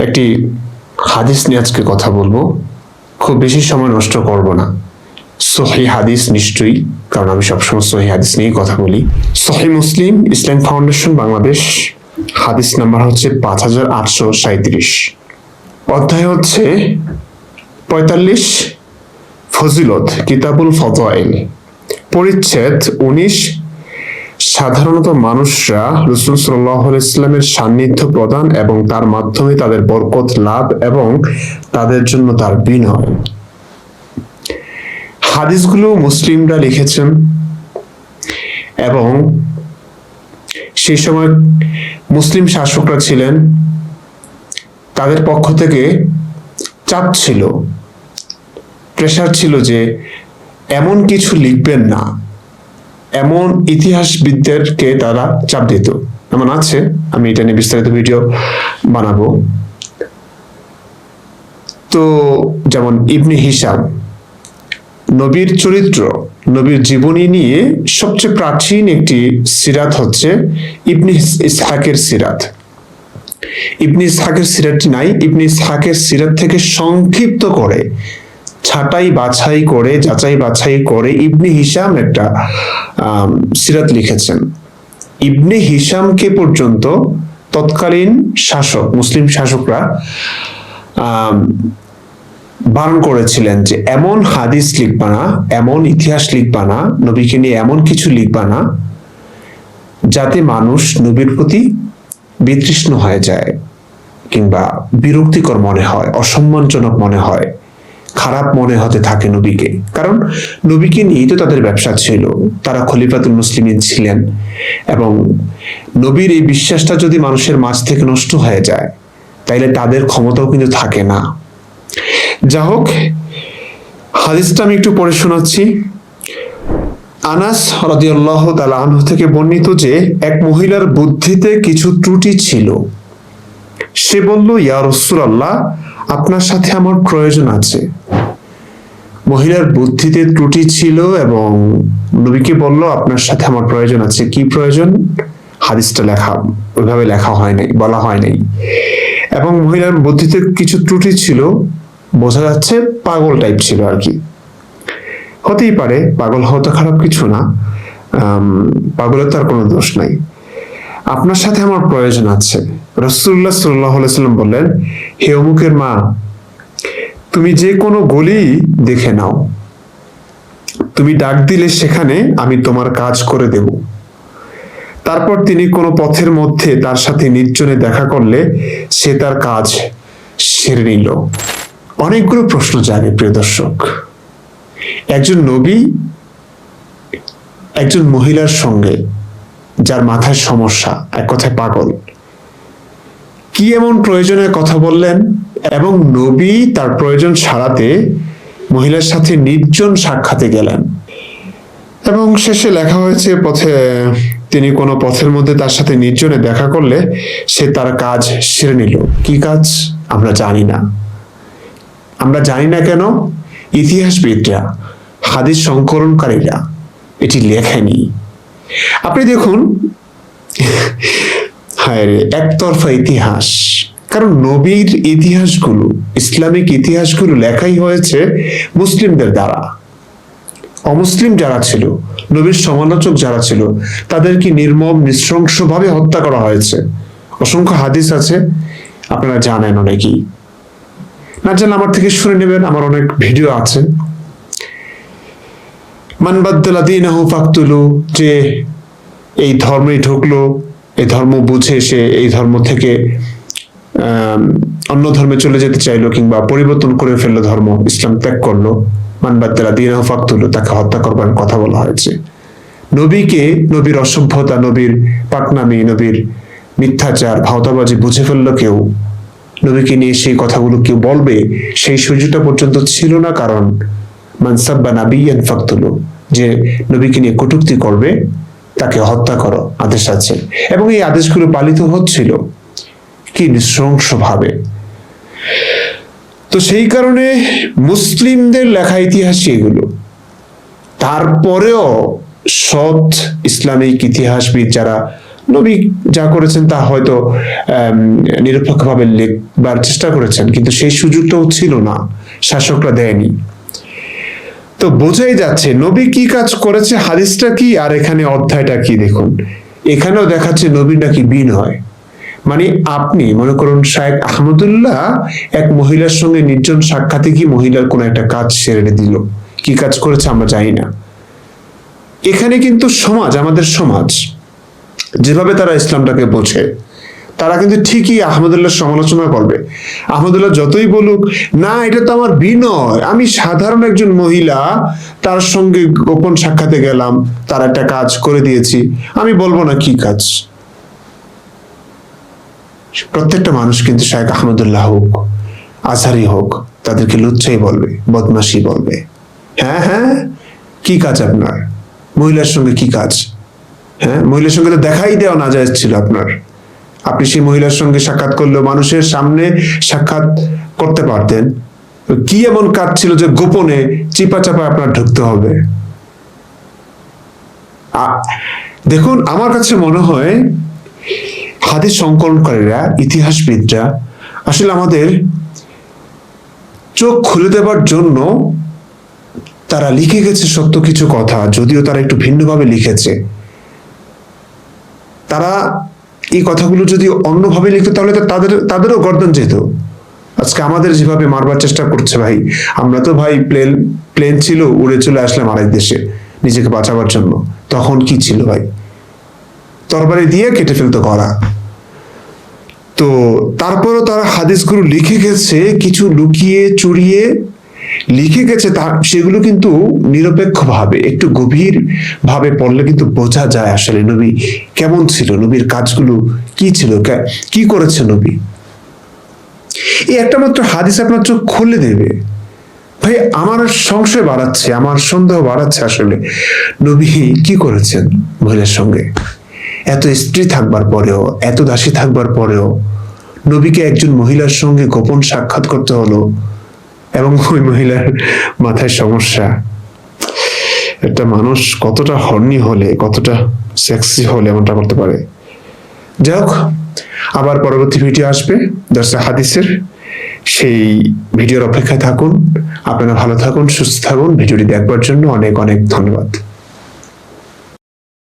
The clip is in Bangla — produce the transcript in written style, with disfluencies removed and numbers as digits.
একটি হাদিস নিয়ে আজকে কথা বলবো। খুব বেশি সময় নষ্ট করব না। সহিহ হাদিস নিশ্চয়ই, কারণ আমি সবসময় সহিহ হাদিস নিয়েই কথা বলি। সহিহ মুসলিম ইসলাম ফাউন্ডেশন বাংলাদেশ, হাদিস নাম্বার হচ্ছে 5837, অধ্যায় হচ্ছে 45, ফজিলত, কিতাবুল ফজাইল, পরিচ্ছেদ 19, সাধারণত মানুষরা রাসূল সাল্লাল্লাহু আলাইহি ওয়াসাল্লামের সান্নিধ্য প্রদান এবং তার মাধ্যমে তাদের বরকত লাভ এবং তাদের জন্য তার বিনয়। হাদিসগুলো মুসলিমরা লিখেছেন এবং সেই সময় মুসলিম শাসকরা ছিলেন, তাদের পক্ষ থেকে চাপ ছিল, প্রেসার ছিল যে এমন কিছু লিখবেন না, এমন ইতিহাসবিদদেরকে তারা চাপ দিত। এমন আছে, আমি এটা নিয়ে বিস্তারিত ভিডিও বানাবো। তো যেমন ইবনে হিশাম, নবীর চরিত্র, নবীর জীবনী নিয়ে সবচেয়ে প্রাচীন একটি সিরাত হচ্ছে ইবনে ইসহাকের সিরাত। ইবনে ইসহাকের সিরাতটি নাই, ইবনে ইসহাকের সিরাত থেকে সংক্ষিপ্ত করে, ছাঁটাই বাছাই করে, যাচাই বাছাই করে ইবনে হিশাম একটা সিরাত লিখেছেন। ইবনে হিশামকে পর্যন্ত তৎকালীন শাসক, মুসলিম শাসকরা বারণ করেছিলেন যে এমন হাদিস লিখবা না, এমন ইতিহাস লিখবা না, নবীকে নিয়ে এমন কিছু লিখবা না যাতে মানুষ নবীর প্রতি বিতৃষ্ণ হয়ে যায় কিংবা বিরক্তিকর মনে হয়, অসম্মানজনক মনে হয়, খারাপ মনে হতে থাকে নবীকে। কারণ নবীকে নিয়েই তো তাদের ব্যবসা ছিল, তারা খলিফাতুল মুসলিমিন ছিলেন এবং নবীর এই বিশ্বাসটা যদি মানুষের মাঝ থেকে নষ্ট হয়ে যায় তাইলে তাদের ক্ষমতাও কিন্তু থাকে না। যা হোক, হাদিসটা আমি একটু পড়ে শোনাচ্ছি। আনাস রাদিয়াল্লাহু তাআলা আনহু থেকে বর্ণিত যে এক মহিলার বুদ্ধিতে কিছু ত্রুটি ছিল। সে বলল, ইয়া রাসূলুল্লাহ, আপনার সাথে আমার প্রয়োজন আছে। মহিলার বুদ্ধিতে ত্রুটি ছিল এবং নবীকে বলল, আপনার সাথে আমার প্রয়োজন আছে। কি প্রয়োজন? হাদিসটা লেখা ওইভাবে লেখা হয় নাই, বলা হয় নাই। এবং মহিলার বুদ্ধিতে কিছু ত্রুটি ছিল, বোঝা যাচ্ছে পাগল টাইপ ছিল আর কি। হতেই পারে, পাগল হওয়া তো খারাপ কিছু না, পাগলের তার কোনো দোষ নাই। আপনার সাথে আমার প্রয়োজন আছে। রাসূলুল্লাহ সাল্লাল্লাহু আলাইহি ওয়াসাল্লাম বললেন, হে অমুকের মা, তুমি যে কোনো গলি দেখে নাও, তুমি ডাক দিলে সেখানে আমি তোমার কাজ করে দেব। তারপর তিনি কোনো পথের মধ্যে তার সাথে নির্জনে দেখা করলে সে তার কাজ সেরে নিল। অনেকগুলো প্রশ্ন জাগে প্রিয় দর্শক। একজন নবী একজন মহিলার সঙ্গে, যার মাথায় সমস্যা, এক কথায় পাগল, কি এমন প্রয়োজনের কথা বললেন এবং নবী তার প্রয়োজন সারাতে মহিলার সাথে নির্জন সাক্ষাতে গেলেন। এবং শেষে লেখা হয়েছে তিনি কোনো পথের মধ্যে তার সাথে নির্জনে দেখা করলে সে তার কাজ সেরে নিল। কি কাজ আমরা জানি না। আমরা জানি না কেন? ইতিহাসবিদরা, হাদিস সংকলনকারীরা এটি লেখেনি। আপনি দেখুন, হায় রে, একতরফা ইতিহাস। কারণ নবীর ইতিহাসগুলো, ইসলামিক ইতিহাসগুলো লেখাই হয়েছে মুসলিমদের দ্বারা। অমুসলিম যারা ছিল, নবীর সমালোচক যারা ছিল, তাদেরকে নির্মম নৃশংসভাবে হত্যা করা হয়েছে। অসংখ্য হাদিস আছে, আপনারা জানেন অনেকেই। না জানলে আমার থেকে শুনে নেবেন, আমার অনেক ভিডিও আছে। মান বাদ্দালা দীনাহু ফাকতুলু, যে এই ধর্মে ঢুকলো, এই ধর্ম বুঝে সে এই ধর্ম থেকে অন্য ধর্মে চলে যেতে চাইলো কিংবা পরিবর্তন করে ফেললো, ধর্ম ইসলাম ত্যাগ করলো, মান বাদ্দালা দীনাহু ফাকতুলু, তাকে হত্যা করবার কথা বলা হয়েছে। নবীকে, নবীর অসভ্যতা, নবীর পাকনামি, নবীর মিথ্যাচার, ভাওতাবাজি বুঝে ফেললো কেউ, নবীকে নিয়ে সেই কথাগুলো কেউ বলবে সেই সুযোগটা পর্যন্ত ছিল না। কারণ মান সাব্বা নাবিয়্যান ফাকতুলু, যে নবীকে নিয়ে কটূক্তি করবে তাকে হত্যা করো আদেশ আছে। এবং এই আদেশগুলো পালিত হচ্ছিল কি নৃশংসভাবে। তো সেই কারণে মুসলিমদের লেখা ইতিহাস এগুলো। তারপরেও সৎ ইসলামিক ইতিহাসবিদ যারা নবী যা করেছেন তা হয়তো নিরপেক্ষভাবে লিখবার চেষ্টা করেছেন, কিন্তু সেই সুযোগটাও ছিল না, শাসকরা দেয়নি। তো বোঝাই যাচ্ছে নবী কি কাজ করেছে, হাদিসটা কি আর এখানে অধ্যায়টা কি। দেখুন এখানেও দেখাচ্ছে নবী নাকি বিনয়। মানে আপনি মনে করুন শায়েখ আহমদুল্লাহ এক মহিলার সঙ্গে নির্জন সাক্ষাতে কি মহিলার কোন একটা কাজ সেরে দিল, কি কাজ করেছে আমরা জানি না। এখানে কিন্তু সমাজ, আমাদের সমাজ যেভাবে তারা ইসলামটাকে বোঝে, তারা কিন্তু ঠিকই আহমদুল্লাহ সমালোচনা করবে। আহমদুল্লাহ যতই বলুক না এটা তো আমার বিনয়, আমি সাধারণ একজন মহিলা, তার সঙ্গে গোপন সাক্ষাতে গেলাম, তার একটা কাজ করে দিয়েছি, আমি বলবো না কি কাজ। প্রত্যেকটা মানুষ কিন্তু শায়েখ আহমদুল্লাহ হোক, আজহারি হোক, তাদেরকে লুচ্চাই বলবে, বদমাশি বলবে। হ্যাঁ হ্যাঁ, কি কাজ আপনার, মহিলার সঙ্গে কি কাজ? হ্যাঁ, মহিলার সঙ্গে তো দেখাই দেওয়া না যায় ছিল আপনার। আপনি সেই মহিলার সঙ্গে সাক্ষাৎ করলেও মানুষের সামনে সাক্ষাৎ করতে পারতেন। কি এমন কাজ ছিল যে গোপনে চিপা চাপা আপনার ঢুকতে হবে? দেখুন আমার কাছে মনে হয় হাদিস সংকলনকারীরা, ইতিহাসবিদরা আসলে আমাদের চোখ খুলে দেবার জন্য তারা লিখে গেছে সত্য কিছু কথা, যদিও তারা একটু ভিন্নভাবে লিখেছে। তারা এই কথাগুলো যদি অন্যভাবে লিখতো তাহলে তো তাদেরও গর্দন যেত। আজকে আমাদের যেভাবে মারবার চেষ্টা করছে ভাই, আমরা তো ভাই প্লেন ছিল, উড়ে চলে আসলাম আরেক দেশে নিজেকে বাঁচাবার জন্য। তখন কি ছিল ভাই? তরবারি দিয়ে কেটে ফেলতো গলা। তো তারপরও তারা হাদিসগুলো লিখে গেছে, কিছু লুকিয়ে চুরিয়ে লিখে গেছে, সেগুলো কিন্তু নিরপেক্ষভাবে একটু গভীর ভাবে পড়লে কিন্তু বোঝা যায় আসলে নবী কেমন ছিল, নবীর কাজগুলো কি ছিল, কি করেছে নবী। এই একটা মাত্র হাদিস আপনার চোখ খুলে দেবে ভাই। আমার সংশয় বাড়াচ্ছে, আমার সন্দেহ বাড়াচ্ছে আসলে নবী কি করেছেন মহিলার সঙ্গে। এত স্ত্রী থাকবার পরেও, এত দাসী থাকবার পরেও নবীকে একজন মহিলার সঙ্গে গোপন সাক্ষাৎ করতে হলো, এবং ওই মহিলার মাথায় সমস্যা। একটা মানুষ কতটা হর্নি হলে, কতটা সেক্সি হলে এমনটা করতে পারে। যাই হোক, আবার পরবর্তী ভিডিও আসবে দর্শে হাদিসের, সেই ভিডিওর অপেক্ষায় থাকুন। আপনারা ভালো থাকুন, সুস্থ থাকুন। ভিডিওটি দেখবার জন্য অনেক অনেক ধন্যবাদ।